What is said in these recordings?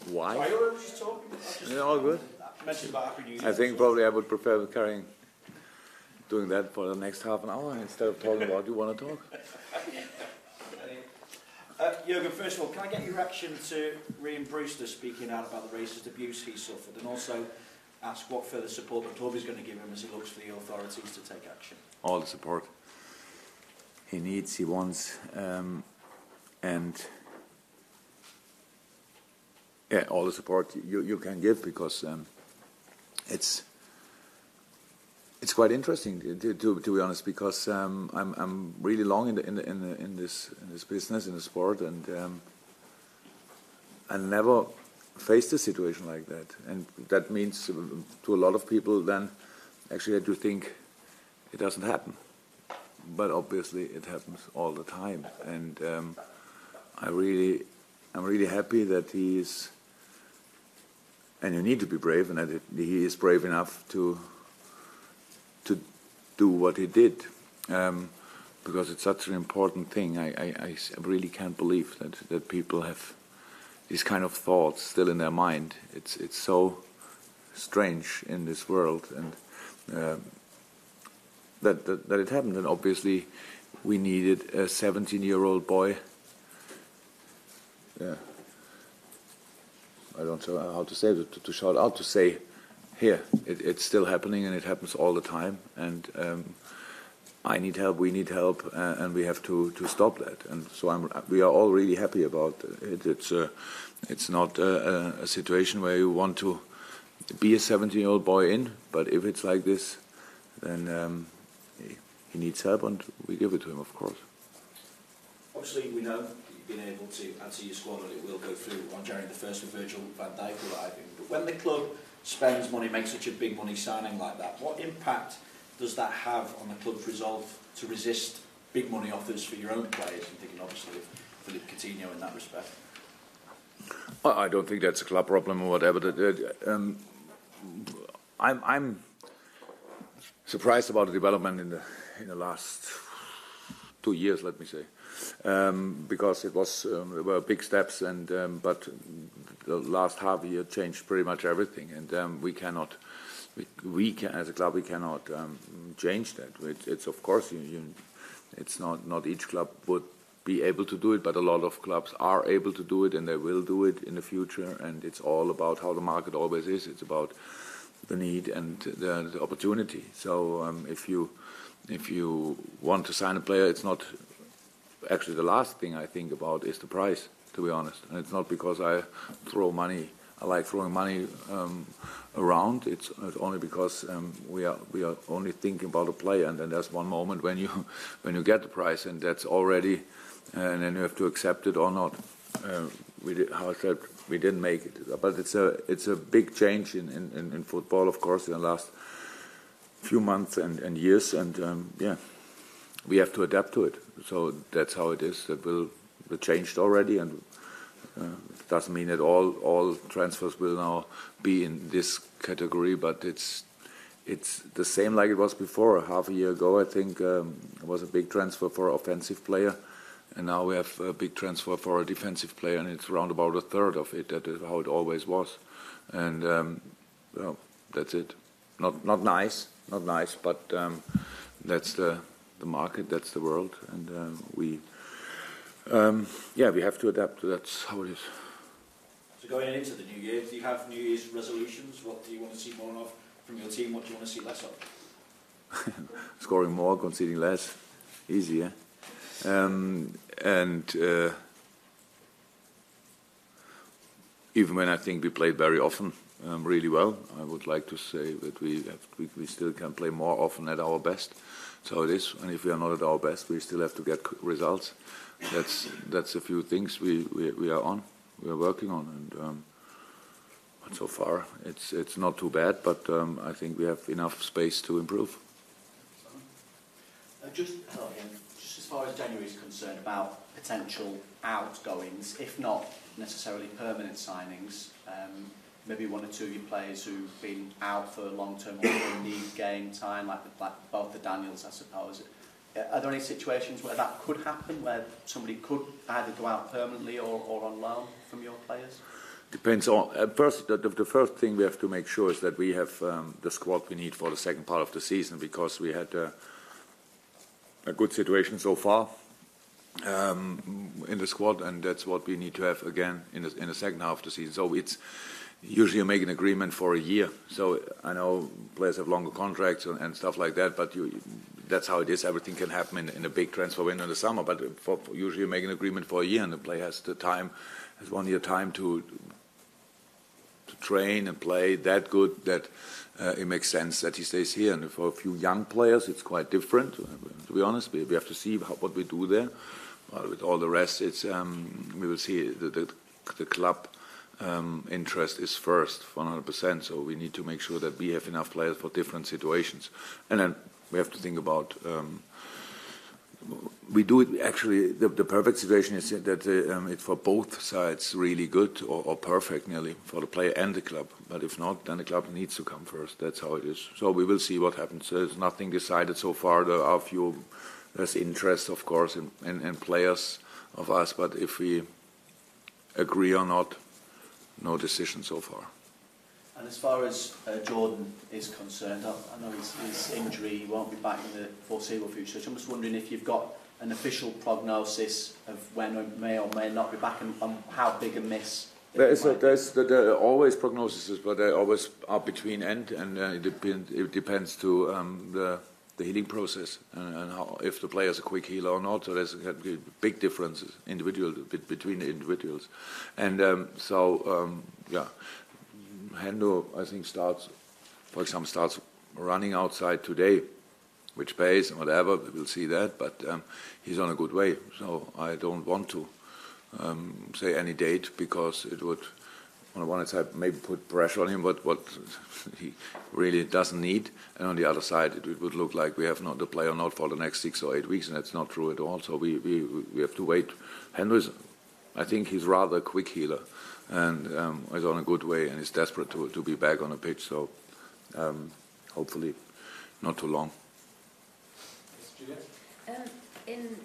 Why? Sorry, I was just talking. Yeah, all good. Mentioned about Happy New Year. I think probably I would prefer doing that for the next half an hour instead of talking about you want to talk. Jürgen, first of all, can I get your reaction to Ryan Brewster speaking out about the racist abuse he suffered, and also ask what further support the club is going to give him as he looks for the authorities to take action? All the support he needs, he wants, and yeah, all the support you can give, because it's quite interesting to be honest, because I'm really long in this business, in the sport, and I never faced a situation like that, and that means to a lot of people then actually that you think it doesn't happen, but obviously it happens all the time, and I'm really happy that he is, and you need to be brave, and that he is brave enough to do what he did, because it's such an important thing. I really can't believe that people have these kind of thoughts still in their mind. It's so strange in this world, and that it happened. And obviously, we needed a 17-year-old boy. Yeah, I don't know how to say it, to shout out, to say, here, it's still happening, and it happens all the time, and I need help, we need help, and we have to stop that. And so we are all really happy about it. It's not a situation where you want to be a 17-year-old boy in, but if it's like this, then he needs help, and we give it to him, of course. Obviously, we know that you've been able to add to your squad, and it will go through on January the 1st with Virgil van Dijk arriving. But when the club spends money, makes such a big money signing like that, what impact does that have on the club's resolve to resist big money offers for your own players? I'm thinking obviously of Philippe Coutinho in that respect. I don't think that's a club problem or whatever. I'm surprised about the development in the last 2 years, let me say, because it was there were big steps, and but the last half year changed pretty much everything, and we cannot. We can, as a club, we cannot change that. It's of course, it's not each club would be able to do it, but a lot of clubs are able to do it, and they will do it in the future. And it's all about how the market always is. It's about the need and the opportunity. So if you want to sign a player, it's not actually the last thing I think about is the price, to be honest. And it's not because I throw money. I like throwing money around. It's only because we are only thinking about a player, and then there's one moment when you get the price, and that's already, and then you have to accept it or not. We didn't make it, but it's a big change in football, of course, in the last few months and years, and yeah, we have to adapt to it. So that's how it is. It changed already, and. It doesn't mean that all transfers will now be in this category, but it's the same like it was before. Half a year ago, I think, it was a big transfer for an offensive player, and now we have a big transfer for a defensive player, and it's around about a third of it. That is how it always was, and well, that's it. Not nice, but that's the market, that's the world, and yeah, we have to adapt. That's how it is. So going into the new year, do you have New Year's resolutions? What do you want to see more of from your team? What do you want to see less of? Scoring more, conceding less. Easy, yeah? And even when I think we played very often, really well, I would like to say that we still can play more often at our best. So it is, and if we are not at our best, we still have to get results. That's a few things we are working on, and but so far it's not too bad. But I think we have enough space to improve. Just as far as January is concerned, about potential outgoings, if not necessarily permanent signings, maybe one or two of your players who've been out for long term or need game time, like both the Daniels, I suppose. Are there any situations where that could happen, where somebody could either go out permanently or on loan from your players? Depends on first. The first thing we have to make sure is that we have the squad we need for the second part of the season, because we had a good situation so far in the squad, and that's what we need to have again in the second half of the season. So it's usually you make an agreement for a year. So I know players have longer contracts and stuff like that, but that's how it is. Everything can happen in a big transfer window in the summer, but usually you make an agreement for a year, and the player has 1 year time to train and play that good that it makes sense that he stays here. And for a few young players, it's quite different. To be honest, we have to see what we do there. With all the rest, it's we will see. The club interest is first, 100%. So we need to make sure that we have enough players for different situations, and then we have to think about. We do it actually. The perfect situation is that it's for both sides really good or perfect, nearly, for the player and the club. But if not, then the club needs to come first. That's how it is. So we will see what happens. There's nothing decided so far. There's interest, of course, in players of us. But if we agree or not, no decision so far. And as far as Jordan is concerned, I know his injury won't be back in the foreseeable future. So I'm just wondering if you've got an official prognosis of when he may or may not be back, and how big a miss. There are always prognoses, but they always are between and it depends to the healing process and how, if the player is a quick healer or not. So there's big differences between the individuals, and yeah. Hendo, I think, starts running outside today, which pace and whatever, we'll see that, but he's on a good way. So I don't want to say any date, because it would, on the one side, maybe put pressure on him, what he really doesn't need, and on the other side, it would look like we have not the player not for the next 6 or 8 weeks, and that's not true at all. So we have to wait. Hendo is, I think he's rather a quick healer, and is on a good way, and is desperate to be back on the pitch. So hopefully not too long. In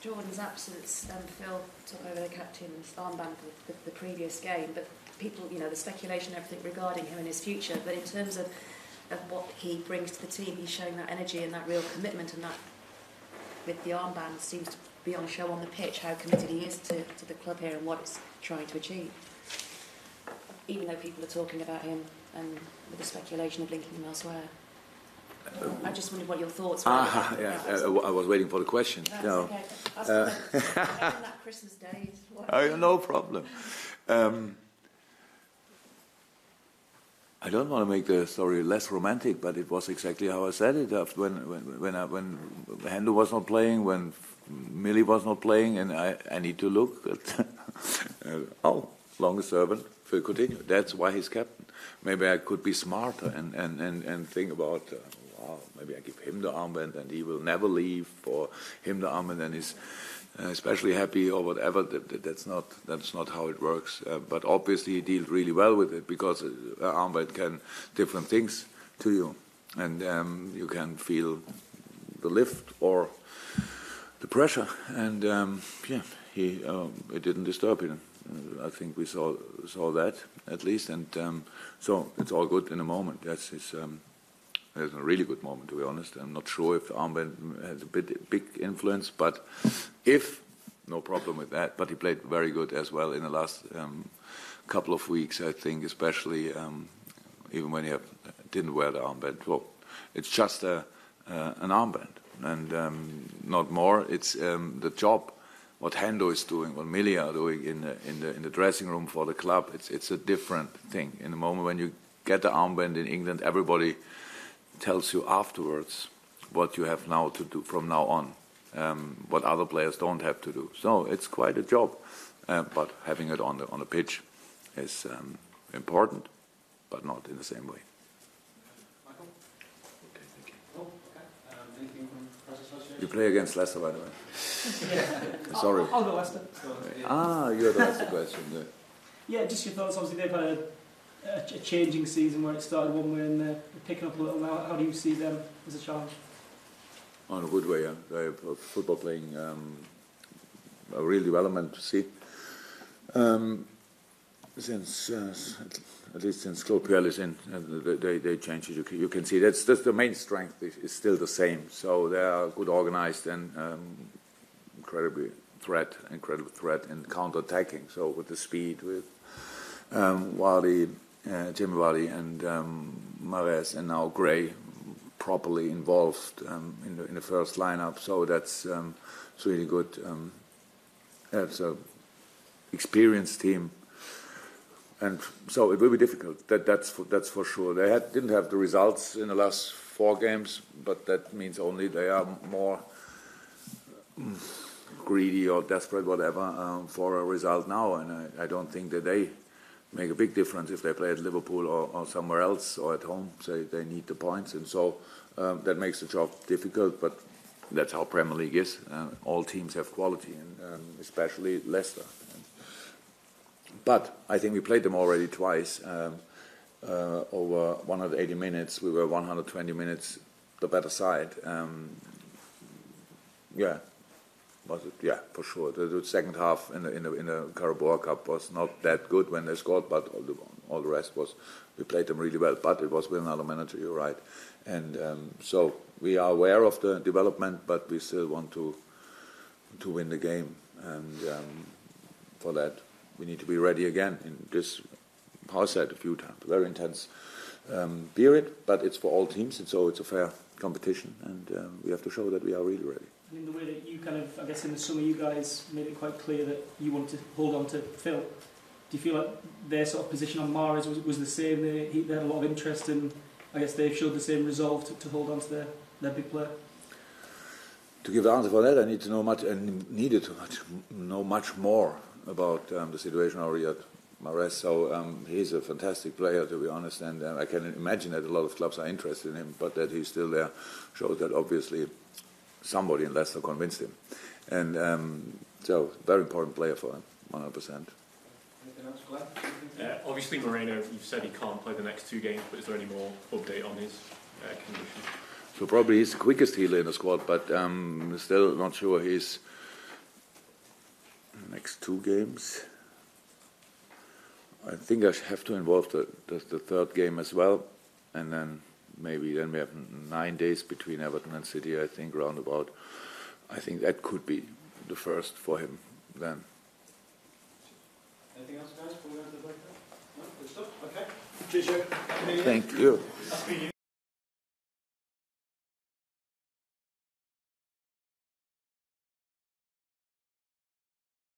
Jordan's absence, Phil took over the captain's armband for the previous game, but people, the speculation and everything regarding him and his future, but in terms of what he brings to the team, he's showing that energy and that real commitment, and that with the armband seems to be on show on the pitch, how committed he is to the club here and what it's trying to achieve. Even though people are talking about him and with the speculation of linking him elsewhere. I just wondered what your thoughts were. I was waiting for the question. That's no. Okay. I was on that Christmas Day. No problem. I don't want to make the story less romantic, but it was exactly how I said it. When Hendo was not playing, when Millie was not playing, and I need to look at longest servant, Phil Coutinho. That's why he's captain. Maybe I could be smarter and think about, maybe I give him the armband and he will never leave for him the armband and he's especially happy or whatever. That's not how it works. But obviously he deals really well with it, because an armband can different things to you, and you can feel the lift or the pressure, and it didn't disturb him. I think we saw that at least, and so it's all good in a moment. It's a really good moment, to be honest. I'm not sure if the armband has a big influence, but no problem with that. But he played very good as well in the last couple of weeks, I think, especially even when he didn't wear the armband. Well, it's just an armband and not more. It's the job. What Hendo is doing, what Millie are doing in the dressing room for the club, it's a different thing. In the moment when you get the armband in England, everybody tells you afterwards what you have now to do from now on, what other players don't have to do. So it's quite a job, but having it on the pitch is important, but not in the same way. You play against Leicester, by the way. Yeah. Sorry. I'll go Leicester. You had the Leicester question. Yeah, just your thoughts. Obviously, they've had a changing season where it started one way and they're picking up a little now. How do you see them as a challenge? In a good way, yeah. They have football playing a real development to see. since at least since Klopp is in, they changed it. You can see that's the main strength is still the same. So they are good organized and incredible threat in counter-attacking. So with the speed, with Vardy, Jimmy Vardy, and Mahrez, and now Gray properly involved in the first lineup. So that's it's really good. It's a experienced team. And so it will be difficult. That's for sure. They didn't have the results in the last 4 games, but that means only they are more greedy or desperate, whatever, for a result now. And I don't think that they make a big difference if they play at Liverpool or somewhere else or at home. Say they need the points, and so that makes the job difficult. But that's how Premier League is. All teams have quality, and especially Leicester. But I think we played them already twice. Over 180 minutes, we were 120 minutes the better side. Was it? Yeah, for sure. The second half in the Carabao Cup was not that good when they scored, but all the rest was we played them really well. But it was with another manager, you're right. And so we are aware of the development, but we still want to win the game, and for that. We need to be ready again in this, how I said a few times, very intense period, but it's for all teams, and so it's a fair competition, and we have to show that we are really ready. In the way that you kind of, I guess in the summer you guys made it quite clear that you wanted to hold on to Phil. Do you feel like their sort of position on Mahrez was the same? They had a lot of interest, and I guess they've showed the same resolve to hold on to their big player? To give the answer for that, I need to know much, and needed to know much more about the situation already at Mahrez. So he's a fantastic player, to be honest, and I can imagine that a lot of clubs are interested in him, but that he's still there shows that obviously somebody in Leicester convinced him. And so, very important player for him, 100%. Anything else, Glenn? Obviously, Moreno, you've said he can't play the next 2 games, but is there any more update on his condition? So probably he's the quickest healer in the squad, but still not sure he's next 2 games. I think I have to involve the 3rd game as well, and then maybe then we have 9 days between Everton and City, I think, roundabout. I think that could be the first for him then. Anything else, guys, before we go to the break? No? Good stuff? Okay. Cheers, Jürgen. Thank you.